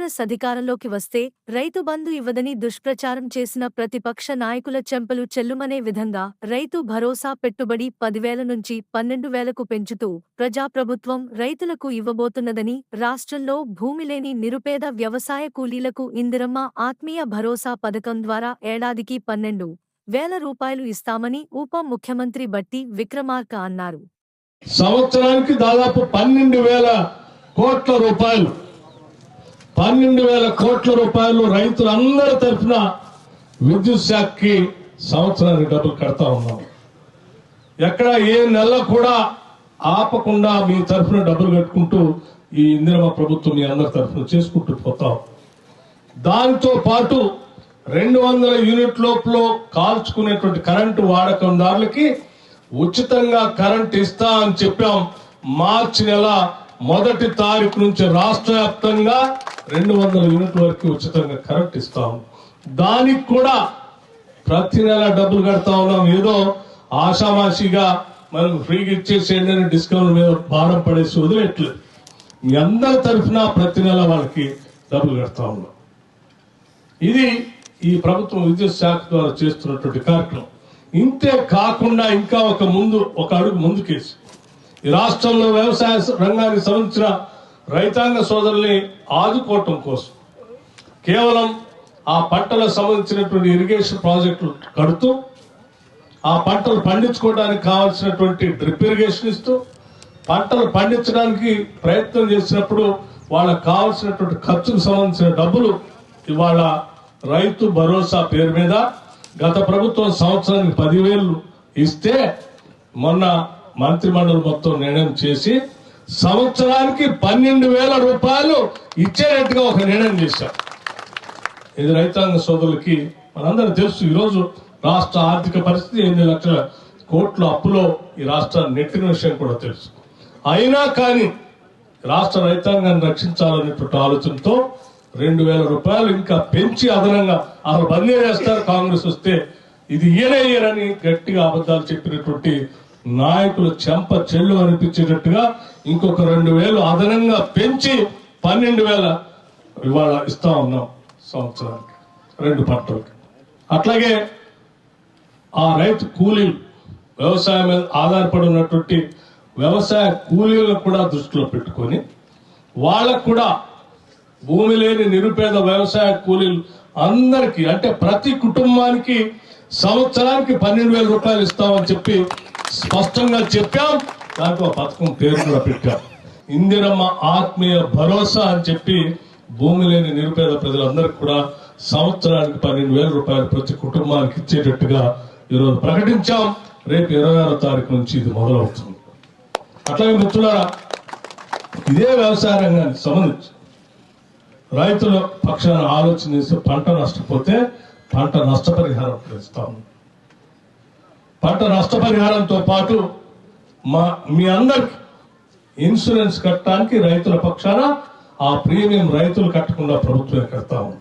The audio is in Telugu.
కాంగ్రెస్ అధికారంలోకి వస్తే రైతు బంధు ఇవ్వదని దుష్ప్రచారం చేసిన ప్రతిపక్ష నాయకుల చెంపలు చెల్లుమనే విధంగా రైతు భరోసా పెట్టుబడి 10,000 నుంచి 12,000కు పెంచుతూ ప్రజాప్రభుత్వం రైతులకు ఇవ్వబోతున్నదని, రాష్ట్రంలో భూమి లేని నిరుపేద వ్యవసాయ కూలీలకు ఇందిరమ్మ ఆత్మీయ భరోసా పథకం ద్వారా ఏడాదికి 12,000 రూపాయలు ఇస్తామని ఉప ముఖ్యమంత్రి బట్టి విక్రమార్క అన్నారు. సంవత్సరానికి దాదాపు 12,000 కోట్ల రూపాయలు 12,000 కోట్ల రూపాయలు రైతులందరి తరఫున విద్యుత్ శాఖకి సంవత్సరానికి డబ్బులు కడతా ఉన్నాం. ఎక్కడ ఏ నెల కూడా ఆపకుండా మీ తరఫున డబ్బులు కట్టుకుంటూ ఈ ఇందిరమ్మ ప్రభుత్వం మీ అందరి తరఫున చేసుకుంటూ పోతాం. దాంతో పాటు 200 యూనిట్ లోపల కాల్చుకునేటువంటి కరెంటు వాడకందారులకి ఉచితంగా కరెంట్ ఇస్తా అని చెప్పాం. మార్చి నెల 1వ తారీఖు నుంచి రాష్ట్ర వ్యాప్తంగా 200 యూనిట్ల వరకు ఉచితంగా కరెంట్ ఇస్తాం. దానికి కూడా ప్రతి నెల డబ్బులు కడతా ఉన్నాం. ఏదో ఆషామాషిగా మనం ఫ్రీగా ఇచ్చేసేయండి అని డిస్కౌంట్ మీద భారం పడేసి వదిలేట్లేదు. మీ అందరి తరఫున ప్రతి నెల వాళ్ళకి డబ్బులు కడతా ఉన్నాం. ఇది ఈ ప్రభుత్వం విద్యుత్ శాఖ ద్వారా చేస్తున్నటువంటి కార్యక్రమం. ఇంతే కాకుండా ఇంకా ఒక అడుగు ముందుకేసి ఈ రాష్ట్రంలో వ్యవసాయ రంగానికి సంబంధించిన రైతాంగ సోదరుల్ని ఆదుకోవటం కోసం కేవలం ఆ పంటలకు సంబంధించినటువంటి ఇరిగేషన్ ప్రాజెక్టులు కడుతూ ఆ పంటలు పండించుకోవడానికి కావాల్సినటువంటి డ్రిప్ ఇరిగేషన్ ఇస్తూ పంటలు పండించడానికి ప్రయత్నం చేసినప్పుడు వాళ్ళకు కావాల్సినటువంటి ఖర్చుకు సంబంధించిన డబ్బులు ఇవాళ రైతు భరోసా పేరు మీద గత ప్రభుత్వం సంవత్సరానికి 10,000 ఇస్తే మొన్న మంత్రిమండలి మొత్తం నిర్ణయం చేసి సంవత్సరానికి 12,000 రూపాయలు ఇచ్చేటట్టుగా ఒక నిర్ణయం చేశారు. ఇది రైతాంగ సోదరులకి మనందరూ తెలుసు. ఈరోజు రాష్ట్ర ఆర్థిక పరిస్థితి 8 లక్షల కోట్ల అప్పులో ఈ రాష్ట్రాన్ని నెట్టిన విషయం కూడా తెలుసు. అయినా కానీ రాష్ట్ర రైతాంగాన్ని రక్షించాలనేటువంటి ఆలోచనతో 2,000 రూపాయలు ఇంకా పెంచి అదనంగా అసలు బందీ చేస్తారు కాంగ్రెస్ వస్తే, ఇది ఇయరని గట్టిగా అబద్ధాలు చెప్పినటువంటి నాయకులు చెంప చెల్లు అనిపించేటట్టుగా ఇంకొక 2,000 అదనంగా పెంచి 12,000 ఇవాళ ఇస్తా ఉన్నాం సంవత్సరానికి 2 పంటలకి. అట్లాగే ఆ రైతు కూలీలు వ్యవసాయం మీద ఆధారపడి ఉన్నటువంటి వ్యవసాయ కూలీలను కూడా దృష్టిలో పెట్టుకొని వాళ్ళకు కూడా భూమి లేని నిరుపేద వ్యవసాయ కూలీలు అందరికీ అంటే ప్రతి కుటుంబానికి సంవత్సరానికి 12,000 రూపాయలు ఇస్తామని చెప్పి స్పష్టంగా చెప్పాం. దాంట్లో పథకం పేరు కూడా పెట్టాం, ఇందిరమ్మ ఆత్మీయ భరోసా అని చెప్పి భూమి లేని నిరుపేద ప్రజలందరికీ కూడా సంవత్సరానికి 12,000 రూపాయలు ప్రతి కుటుంబానికి ఇచ్చేటట్టుగా ఈరోజు ప్రకటించాం. రేపు 26వ తారీఖు నుంచి ఇది మొదలవుతుంది. అట్లాగే మిత్రులారా, ఇదే వ్యవసాయ రంగానికి సంబంధించి రైతుల పక్షాన ఆలోచన చేసి పంట నష్టపోతే పంట నష్టపరిహారం ఇస్తాము. పంట నష్టపరిహారంతో పాటు మీ అందరికి ఇన్సూరెన్స్ కట్టడానికి రైతుల పక్షాన ఆ ప్రీమియం రైతులు కట్టకుండా ప్రభుత్వమే కడతాము.